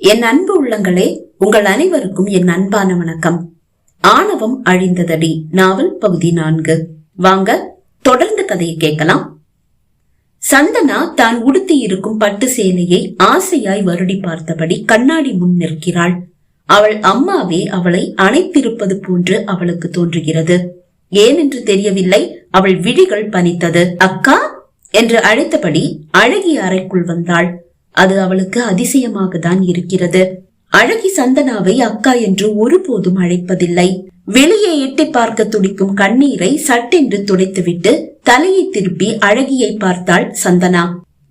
என் அன்பு உள்ளங்களே, உங்கள் அனைவருக்கும் என் அன்பான வணக்கம். ஆணவம் அழிந்ததடி நாவல் பகுதி 4. வாங்க தொடர்ந்து கதையை கேட்கலாம். சந்தனா தான் உடுத்தி இருக்கும் பட்டு சேலையை ஆசையாய் வருடி பார்த்தபடி கண்ணாடி முன் நிற்கிறாள். அவள் அம்மாவே அவளை அணைத்திருப்பது போன்று அவளுக்கு தோன்றுகிறது. ஏனென்று தெரியவில்லை, அவள் விழிகள் பனித்தது. அக்கா என்று அழைத்தபடி அழகிய அறைக்குள் வந்தாள். அது அவளுக்கு அதிசயமாக தான் இருக்கிறது. அழகி சந்தனாவை அக்கா என்று ஒருபோதும் அழைப்பதில்லை. வெளியே எட்டி பார்க்க துடிக்கும் கண்ணீரை சட்டென்று துடைத்துவிட்டு தலையை திருப்பி அழகியை பார்த்தாள் சந்தனா.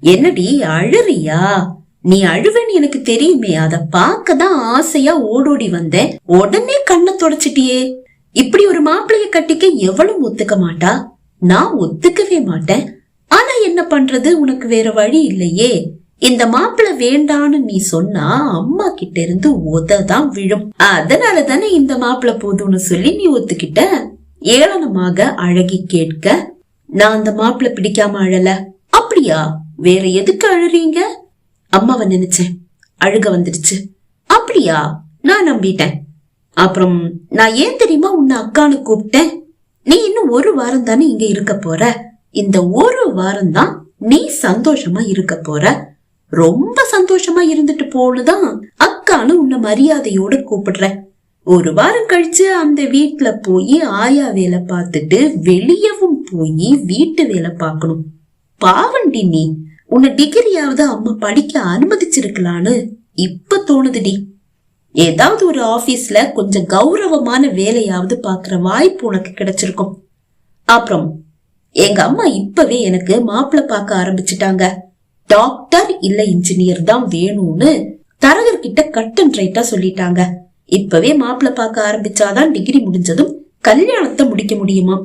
என்னடி அழுறியா? நீ அழுவன்னு எனக்கு தெரியுமே, அத பார்க்கதான் ஆசையா ஓடோடி வந்தேன். உடனே கண்ணை தொடச்சிட்டியே. இப்படி ஒரு மாப்பிளைய கட்டிக்க எவ்வளவு ஒத்துக்க மாட்டா? நான் ஒத்துக்கவே மாட்டேன். ஆனா என்ன பண்றது, உனக்கு வேற வழி இல்லையே. இந்த மாப்பிள்ள வேண்டான்னு நீ சொன்னா அம்மா கிட்ட இருந்து உததான் விழும். அதனால தானே இந்த மாப்பிள்ள போதும்னு சொல்லி நீ ஒத்துக்கிட்ட. ஏளனமாக அழகி கேட்க, நான் அந்த மாப்பிள்ள பிடிக்காம அழல. அப்படியா? வேற எதுக்கு அழுறீங்க? அம்மாவை நினைச்சேன், அழுக வந்துடுச்சு. அப்படியா? நான் நம்பிட்டேன். அப்புறம் நான் ஏன் தெரியுமா உன்னை அக்கான்னு கூப்பிட்டேன்? நீ இன்னும் ஒரு வாரம் தானே இங்க இருக்க போற. இந்த ஒரு வாரம் தான் நீ சந்தோஷமா இருக்க போற. ரொம்ப சந்தோஷமா இருந்துட்டு போனுதான் அக்கான்னு உன்னை மரியாதையோட கூப்பிடுற. ஒரு வாரம் கழிச்சு அந்த வீட்டுல போய் ஆயா வேலை பார்த்துட்டு வெளியவும் போய் வீட்டு வேலை பார்க்கணும். பாவண்டி நீ. உன்னை டிகிரியாவது அம்மா படிக்க அனுமதிச்சிருக்கலான்னு இப்ப தோணுதுடி. ஏதாவது ஒரு ஆபீஸ்ல கொஞ்சம் கௌரவமான வேலையாவது பாக்குற வாய்ப்பு உனக்கு கிடைச்சிருக்கும். அப்புறம் எங்க அம்மா இப்பவே எனக்கு மாப்பிள்ள பார்க்க ஆரம்பிச்சுட்டாங்க. டாக்டர் இல்ல இன்ஜினியர் தான் வேணும்னு தரகர்கிட்ட கட் அண்ட் ரைட்டா சொல்லிட்டாங்க. இப்பவே மாப்பிள்ள பார்க்க ஆரம்பிச்சாதான் டிகிரி முடிஞ்சதும் கல்யாணத்தை முடிக்க முடியுமா.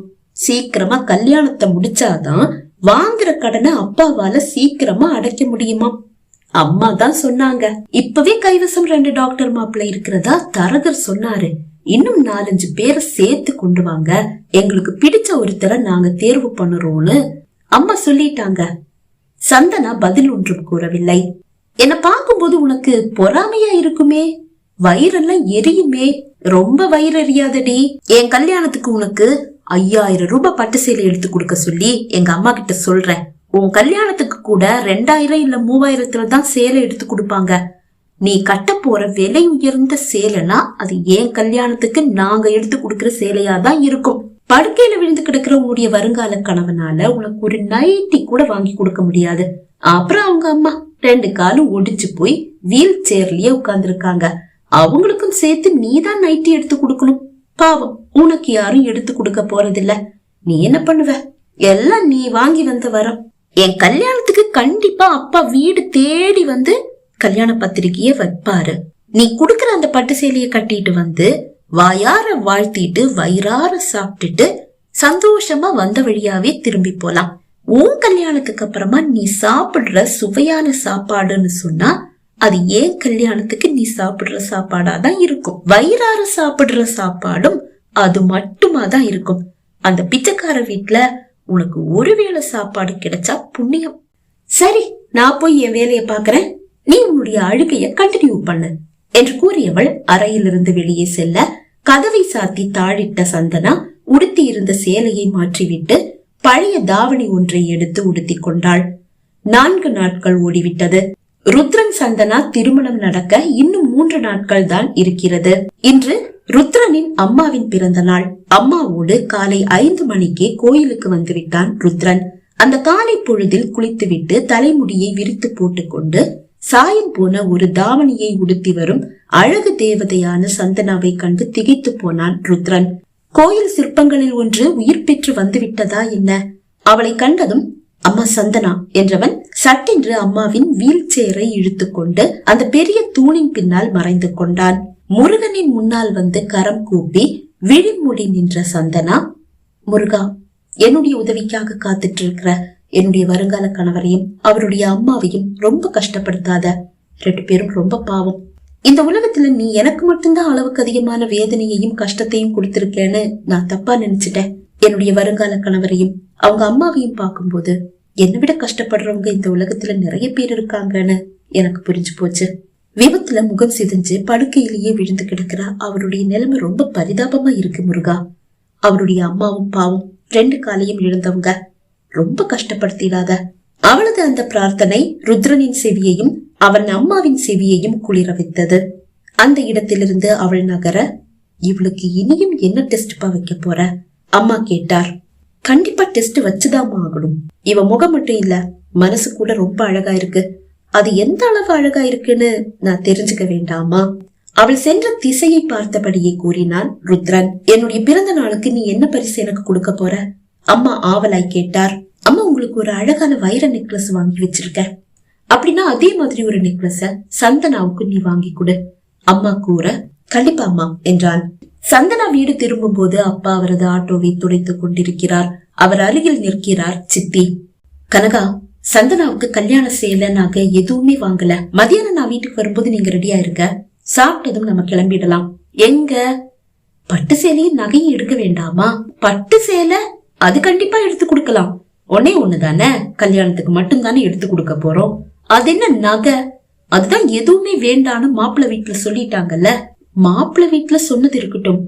சீக்கிரமா கல்யாணத்தை முடிச்சாதான் வாங்குற கடனை அப்பாவால சீக்கிரமா அடைக்க முடியுமா. அம்மா தான் சொன்னாங்க. இப்பவே கைவசம் 2 டாக்டர் மாப்பிள்ள இருக்கிறதா தரகர் சொன்னாரு. இன்னும் 4-5 பேரை சேர்த்து கொண்டு வாங்க, எங்களுக்கு பிடிச்ச ஒருத்தரை நாங்க தேர்வு பண்ணுறோம்னு அம்மா சொல்லிட்டாங்க. சந்தனா பதில் ஒன்றும் கூறவில்லை. என்ன பார்க்கும்போது உனக்கு பொறாமையா இருக்குமே, வயிறெல்லாம் எரியுமே. ரொம்ப வயிறு எரியாதடி. என் கல்யாணத்துக்கு உனக்கு 5000 ரூபாய் பட்டு சேலை எடுத்து கொடுக்க சொல்லி எங்க அம்மா கிட்ட சொல்றேன். உன் கல்யாணத்துக்கு கூட 2000 இல்ல 3000 தான் சேலை எடுத்து கொடுப்பாங்க. நீ கட்ட போற விலை உயர்ந்த சேலைனா அது ஏன் கல்யாணத்துக்கு நாங்க எடுத்து கொடுக்கற சேலையாதான் இருக்கும். படுக்கையில விழுந்து கிடக்குற உன்னுடைய வருங்கால கணவனால உனக்கு ஒரு நைட்டி கூட வாங்கி கொடுக்க முடியாது. அப்புறம் அவங்க அம்மா 2 காலும் ஒடிச்சு போய் வீல் சேர்லயே உட்கார்ந்து இருக்காங்க. அவங்களுக்கும் சேர்த்து நீதான் நைட்டி எடுத்து கொடுக்கணும். பாவம், உனக்கு யாரும் எடுத்து கொடுக்க போறதில்ல. நீ என்ன பண்ணுவ? எல்லாம் நீ வாங்கி வந்த வரம். என் கல்யாணத்துக்கு கண்டிப்பா அப்பா வீடு தேடி வந்து கல்யாண பத்திரிகைய வைப்பாரு. நீ குடுக்கற அந்த பட்டு சேலைய கட்டிட்டு வந்து வாயார வாழ்த்திட்டு வயிறார சாப்பிட்டுட்டு சந்தோஷமா வந்த வழியாவே திரும்பி போலாம். உன் கல்யாணத்துக்கு அப்புறமா நீ சாப்பிடுற சுவையான சாப்பாடுன்னு சொன்னா அது ஏன் கல்யாணத்துக்கு நீ சாப்பிடுற சாப்பாடாதான் இருக்கும். வயிறார சாப்பிடுற சாப்பாடும் அது மட்டுமா தான் இருக்கும். அந்த பிச்சைக்கார வீட்டுல உனக்கு ஒருவேளை சாப்பாடு கிடைச்சா புண்ணியம். சரி, நான் போய் என் வேலைய பாக்குறேன், நீ உன்னுடைய அழுகைய கண்டினியூ பண்ணு என்று கூறியவள் அறையிலிருந்து வெளியே செல்ல கதவை சாத்தி தாழிட்ட சந்தனா உடுத்தி இருந்த சேலையை மாற்றிவிட்டு பழைய தாவணி ஒன்றை எடுத்து உடுத்தி கொண்டாள். 4 நாட்கள் ஓடிவிட்டது. ருத்ரன் சந்தனா திருமணம் நடக்க இன்னும் 3 நாட்கள் தான் இருக்கிறது. இன்று ருத்ரனின் அம்மாவின் பிறந்த நாள். அம்மாவோடு காலை 5 மணிக்கே கோயிலுக்கு வந்துவிட்டான் ருத்ரன். அந்த காலை பொழுதில் குளித்துவிட்டு தலைமுடியை விரித்து போட்டுக்கொண்டு சாயம் போன ஒரு தாவணியை உடுத்தி வரும் அழகு தேவதையான சந்தனாவை கண்டு திகைத்து போனான் ருத்ரன். கோயில் சிற்பங்களில் ஒன்று உயிர் பெற்று வந்துவிட்டதா என்ன? அவளை கண்டதும் அம்மா சந்தனா என்றவன் சட்டென்று அம்மாவின் வீல் சேரை இழுத்து கொண்டு அந்த பெரிய தூணின் பின்னால் மறைந்து கொண்டான். முருகனின் முன்னால் வந்து கரம் கூப்பி விழிமூடி நின்ற சந்தனா, முருகா, என்னுடைய உதவிக்காக காத்துட்டு இருக்கிற என்னுடைய வருங்கால கணவரையும் அவருடைய அம்மாவையும் ரொம்ப கஷ்டப்படுத்தாத. 2 பேரும் ரொம்ப பாவம். இந்த உலகத்துல நீ எனக்கு மட்டும்தான் அளவுக்கு அதிகமான வேதனையையும் கஷ்டத்தையும் கொடுத்திருக்கேன்னு நான் தப்பா நினைச்சிட்டேன். என்னுடைய வருங்கால கணவரையும் அவங்க அம்மாவையும் பார்க்கும்போது என்னை விட கஷ்டப்படுறவங்க இந்த உலகத்துல நிறைய பேர் இருக்காங்கன்னு எனக்கு புரிஞ்சு போச்சு. விபத்துல முகம் சிதைஞ்சு படுக்கையிலேயே விழுந்து கிடக்கிற அவருடைய நிலைமை ரொம்ப பரிதாபமா இருக்கு முருகா. அவருடைய அம்மாவும் பாவம் 2 காலையும் இழந்தவங்க, ரொம்ப கஷ்டப்படுத்திடாத. அவளது அந்த பிரார்த்தனை ருத்ரனின் செவியையும் அவன் அம்மாவின் செவியையும் குளிர வைத்தது. அந்த இடத்திலிருந்து அவள் நகர, இவளுக்கு இனியும் என்ன டெஸ்ட்பா வைக்க போற? அம்மா கேட்டார். கண்டிப்பா டெஸ்ட் வச்சுதாமா ஆகணும். இவ முகம் மட்டும் இல்ல, மனசு கூட ரொம்ப அழகா இருக்கு. அது எந்த அளவு அழகா இருக்குன்னு நான் தெரிஞ்சுக்க வேண்டாமா? அவள் சென்ற திசையை பார்த்தபடியே கூறினான் ருத்ரன். என்னுடைய பிறந்த நாளுக்கு நீ என்ன பரிசு எனக்கு கொடுக்க போற? அம்மா ஆவலாய் கேட்டார். அம்மா, உங்களுக்கு ஒரு அழகான வைர நெக்லஸ் வாங்கி வச்சிருக்க. அப்படின்னா அதே மாதிரி ஒரு நெக்லஸ சந்தனாவுக்கு நீ வாங்கி கொடு, அம்மா கூற. கண்டிப்பா அம்மா என்றான். சந்தனா வீடு திரும்பும் போது அப்பா அவரது ஆட்டோவை துடைத்துக் கொண்டிருக்கிறார். அவர் அருகில் நிற்கிறார் சித்தி. கனகா, சந்தனாவுக்கு கல்யாண சேலை நகை எதுவுமே வாங்கல. மதியானம் நான் வீட்டுக்கு வரும்போது நீங்க ரெடியா இருக்க. சாப்பிட்டதும் நம்ம கிளம்பிடலாம். எங்க? பட்டு சேலையும் நகையும் எடுக்க வேண்டாமா? பட்டு சேலை அது கண்டிப்பா எடுத்து கொடுக்கலாம். ஒன்னே ஒண்ணுதானே, கல்யாணத்துக்கு மட்டும் தானே எடுத்து கொடுக்க போறோம். அது என்ன நகை? அதுதான் எதுவுமே வேண்டான்னு மாப்பிள்ளை வீட்டுல சொல்லிட்டாங்கல்ல. மாப்பிள்ளை வீட்டுல சொன்னது இருக்கட்டும்,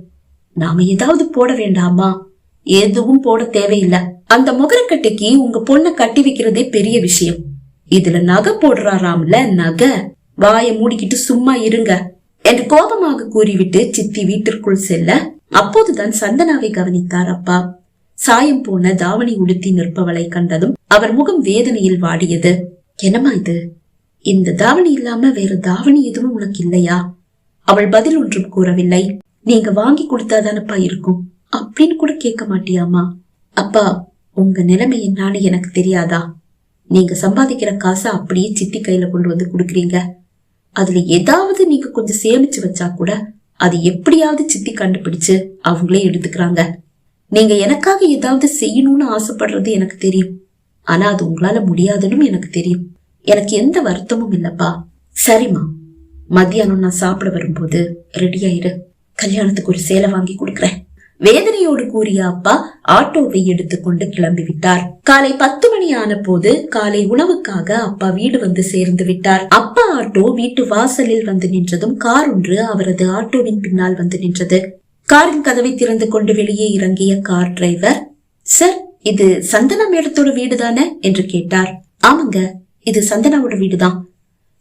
நாம ஏதாவது போட வேண்டாமா? எதுவும் போட தேவையில்லை. அந்த முகரக்கட்டைக்கு உங்க பொண்ணை கட்டி வைக்கிறதே பெரிய விஷயம். இதுல நகை போடுறாராம்ல, நகை. வாயை மூடிக்கிட்டு சும்மா இருங்க என்று கோபமாக கூறிவிட்டு சித்தி வீட்டிற்குள் செல்ல, அப்போதுதான் சந்தனாவை கவனித்தார் அப்பா. சாயம் போன தாவணி உடுத்தி நிற்பவளை கண்டதும் அவர் முகம் வேதனையில் வாடியது. என்னம்மா இது? இந்த தாவணி இல்லாம வேற தாவணி எதுவும் உனக்கு இல்லையா? அவள் பதில் ஒன்றும் கூறவில்லை. நீங்க வாங்கி கொடுத்தாதானப்பா இருக்கும் அப்படின்னு கூட கேட்க மாட்டியாமா? அப்பா, உங்க நிலைமை என்னான்னு எனக்கு தெரியாதா? நீங்க சம்பாதிக்கிற காசை அப்படியே சித்தி கையில கொண்டு வந்து குடுக்கறீங்க. அதுல ஏதாவது நீங்க கொஞ்சம் சேமிச்சு வச்சா கூட அது எப்படியாவது சித்தி கண்டுபிடிச்சு அவங்களே எடுத்துக்கிறாங்க. நீங்க எனக்காக ஏதாவது செய்யணும்னு ஆசைப்படுறது எனக்கு தெரியும். ஆனா அது உங்களால முடியாதுன்னு எனக்கு தெரியும். எனக்கு எந்த வருத்தமும் இல்லப்பா. சரிம்மா, மத்தியானம் நான் சாப்பிட வரும்போது ரெடியாயிரு. கல்யாணத்துக்கு ஒரு சேலை வாங்கி கொடுக்கறேன். வேதனையோடு கூறிய அப்பா ஆட்டோவை எடுத்துக்கொண்டு கிளம்பி விட்டார். காலை 10 மணி ஆன போது காலை உணவுக்காக அப்பா வீடு வந்து சேர்ந்து விட்டார். அப்பா ஆட்டோ வீட்டு வாசலில் வந்து நின்றதும் கார் ஒன்று அவரது ஆட்டோவின் பின்னால் வந்து நின்றது. காரின் கதவை திறந்து கொண்டு வெளியே இறங்கிய கார் டிரைவர், சார், இது சந்தனா மேடத்தோட வீடு தானே என்று கேட்டார். ஆமாங்க, இது சந்தனாவோட வீடுதான்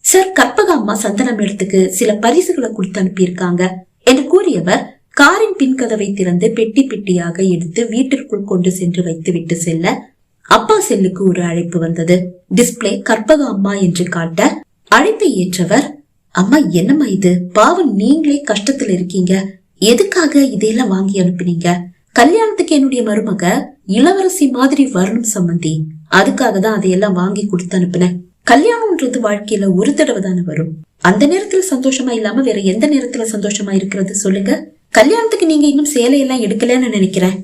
சார். கற்பக அம்மா சந்தனா மேடத்துக்கு சில பரிசுகளை கொடுத்து அனுப்பியிருக்காங்க என்று கூறியவர் காரின் பின் கதவை திறந்து பெட்டி பெட்டியாக எடுத்து வீட்டிற்குள் கொண்டு சென்று வைத்து விட்டு செல்ல, அப்பா செல்லுக்கு ஒரு அழைப்பு வந்தது. டிஸ்பிளே கற்பக அம்மா என்று காட்ட அழைப்பை ஏற்றவர், அம்மா என்னம்மா இது? பாவம், நீங்களே கஷ்டத்துல இருக்கீங்க. எதுக்காக இதையெல்லாம் வாங்கி அனுப்பினீங்க? கல்யாணத்துக்கு என்னுடைய மருமக இளவரசி மாதிரி வரணும் சம்பந்தி, அதுக்காக தான் அதையெல்லாம் வாங்கி கொடுத்து அனுப்பினேன். கல்யாணம்ன்றது வாழ்க்கையில ஒரு தடவை தானே வரும். அந்த நேரத்துல சந்தோஷமா இல்லாம வேற எந்த நேரத்துல சந்தோஷமா இருக்கிறது சொல்லுங்க? கல்யாணத்துக்கு நீங்க இன்னும் சேலையெல்லாம் எடுக்கலன்னு நினைக்கிறேன்.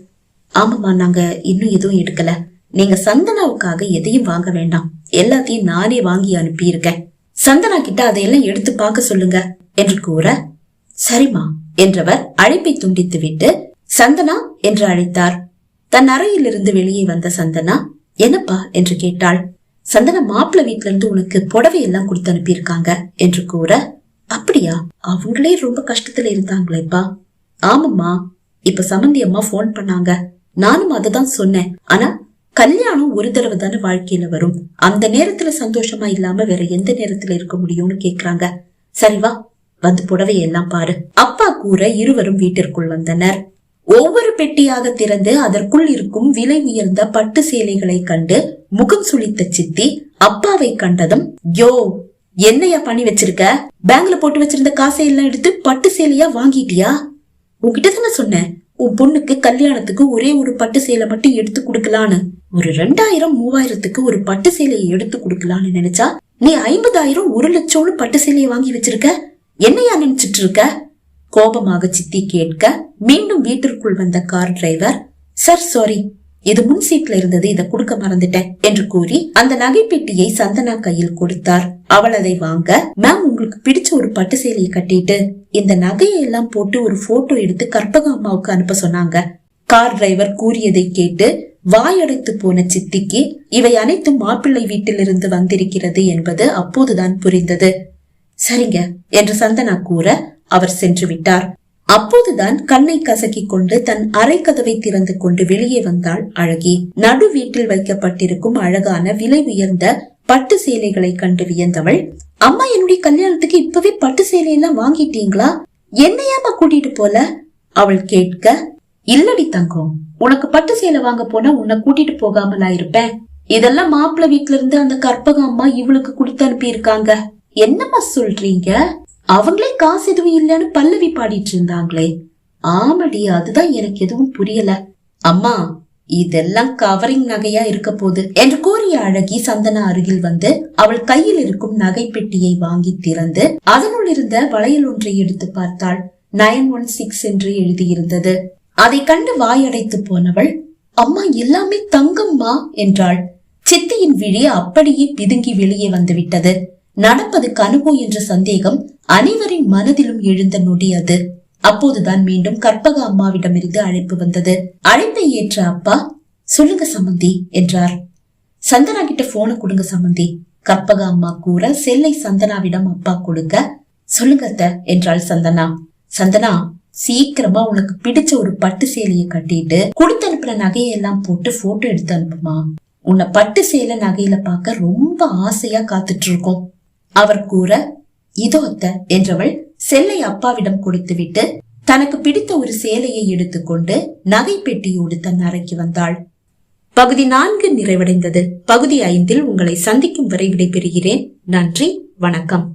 ஆமாமா, நாங்க இன்னும் எதுவும் எடுக்கல. நீங்க சந்தனாவுக்காக எதையும் வாங்க வேண்டாம், எல்லாத்தையும் நானே வாங்கி அனுப்பி இருக்கேன். சந்தனா கிட்ட அதையெல்லாம் எடுத்து பார்க்க சொல்லுங்க என்று கூற, சரிமா என்றவர் அழைப்பை துண்டித்து விட்டு சந்தனா என்று அழைத்தார். தன் அறையிலிருந்து வெளியே வந்த சந்தனா, என்னப்பா என்று கேட்டாள். சந்தனா மாப்பிள்ளை வீட்டுல இருந்து உனக்கு புடவை எல்லாம் கொடுத்து அனுப்பியிருக்காங்க என்று கூற, அப்படியா? அவங்களே ரொம்ப கஷ்டத்துல இருந்தாங்களேப்பா. ஆமாம்மா, இப்ப சமந்தி அம்மா போன் பண்ணாங்க, நானும் அததான் சொன்னேன். ஆனா கல்யாணம் ஒரு தடவை தானே வாழ்க்கையில வரும், அந்த நேரத்துல சந்தோஷமா இல்லாம வேற எந்த நேரத்துல இருக்க முடியும்னு கேக்குறாங்க. சரிவா, வந்து புடவையெல்லாம் பாரு. அப்பா கூற இருவரும் வீட்டிற்குள் வந்தனர். ஒவ்வொரு பெட்டியாக திறந்து அதற்குள் இருக்கும் விலை உயர்ந்த பட்டு சேலைகளை கண்டு முகம் சுளித்த சித்தி அப்பாவை கண்டதும், யோ, என்னையா பண்ணி வச்சிருக்க? பேங்க்ல போட்டு வச்சிருந்த காசை எல்லாம் எடுத்து பட்டு சேலையா வாங்கிட்டியா? உன்கிட்ட தானே சொன்னேன், உன் பொண்ணுக்கு கல்யாணத்துக்கு ஒரே ஒரு பட்டு சேலை மட்டும் எடுத்து குடுக்கலான்னு. ஒரு 2000-3000க்கு ஒரு பட்டு சேலையை எடுத்து குடுக்கலான்னு நினைச்சா நீ 50,000 1,00,000 பட்டு சேலையை வாங்கி வச்சிருக்க. என்னையா நினைச்சிட்டு இருக்க? கோபமாக சித்தி கேட்க, மீண்டும் வீட்டிற்குள் வந்த கார் டிரைவர், சார் சாரி, இது முன் சீட்ல இருந்தது, இதை கொடுக்க மறந்துட்டேன் என்று கூறி அந்த நகை பெட்டியை சந்தனா கையில் கொடுத்தார். அவள் அதை வாங்க, மேம், உங்களுக்கு பிடிச்ச ஒரு பட்டு சேலையை கட்டிட்டு இந்த நகையை எல்லாம் போட்டு ஒரு போட்டோ எடுத்து கற்பக அம்மாவுக்கு அனுப்ப சொன்னாங்க. கார் டிரைவர் கூறியதை கேட்டு வாயடைத்து போன சித்திக்கு இவை அனைத்தும் மாப்பிள்ளை வீட்டிலிருந்து வந்திருக்கிறது என்பது அப்போதுதான் புரிந்தது. சரிங்க என்று சந்தனா கூற அவர் சென்று விட்டார். அப்போதுதான் கண்ணை கசக்கிக் கொண்டு தன் அறை கதவை திறந்து கொண்டு வெளியே வந்தாள் அழகி. நடு வீட்டில் வைக்கப்பட்டிருக்கும் அழகான விலை உயர்ந்த பட்டு சேலைகளை கண்டு வியந்தவள், அம்மா என்னுடைய கல்யாணத்துக்கு இப்பவே பட்டு சேலையெல்லாம் வாங்கிட்டீங்களா? என்னையாமா கூட்டிட்டு போல? அவள் கேட்க, இல்லடி தங்கம், உனக்கு பட்டு சேலை வாங்க போனா உன்னை கூட்டிட்டு போகாமலா இருப்பேன்? இதெல்லாம் மாப்பிள்ள வீட்டுல இருந்து அந்த கற்பக அம்மா இவளுக்கு கொடுத்து அனுப்பி இருக்காங்க. என்னம்மா சொல்றீங்க? அவங்களே காசு எதுவும் இல்லன்னு பல்லவி பாடிட்டு இருந்தாங்களே. ஆமடி, அதுதான் எனக்கு எதுவும் புரியல. அம்மா, இதெல்லாம் கவரிங் நகையா இருக்க போது என்று கூறிய அழகி சந்தனா அருகில் வந்து அவள் கையில் இருக்கும் நகை பெட்டியை வாங்கி திறந்து அதனுள் இருந்த வளையல் ஒன்றை எடுத்து பார்த்தாள். 916 என்று எழுதியிருந்தது. அதை கண்டு வாயடைத்து போனவள், அம்மா எல்லாமே தங்கம்மா என்றாள். சித்தியின் விழி அப்படியே பிதுங்கி வெளியே வந்துவிட்டது. நடப்பது கனவோ என்ற சந்தேகம் அனைவரின் மனதிலும் எழுந்த நொடி அது. அப்போதுதான் மீண்டும் கற்பக அம்மாவிடமிருந்து அழைப்பு வந்தது. அழைப்பை ஏற்ற அப்பா, சொல்லுங்க சம்பந்தி என்றார். சந்தனா கிட்ட போன கொடுங்க சம்பந்தி. கற்பக அம்மா கூற செல்லை சந்தனாவிடம் அப்பா கொடுக்க, சொல்லுங்க அத்த என்றாள் சந்தனா. சந்தனா, சீக்கிரமா உனக்கு பிடிச்ச ஒரு பட்டு சேலையை கட்டிட்டு கொடுத்து அனுப்புற நகையெல்லாம் போட்டு போட்டோ எடுத்து அனுப்புமா. உன்னை பட்டு சேலை நகையில பார்க்க ரொம்ப ஆசையா காத்துட்டு இருக்கோம். அவர் கூற, இதோ அத்த என்றவள் செல்லை அப்பாவிடம் கொடுத்துவிட்டு தனக்கு பிடித்த ஒரு சேலையை எடுத்துக்கொண்டு நகை பெட்டியோடு தன் அறைக்கு வந்தாள். பகுதி 4 நிறைவடைந்தது. பகுதி 5 உங்களை சந்திக்கும் வரை விடைபெறுகிறேன். நன்றி, வணக்கம்.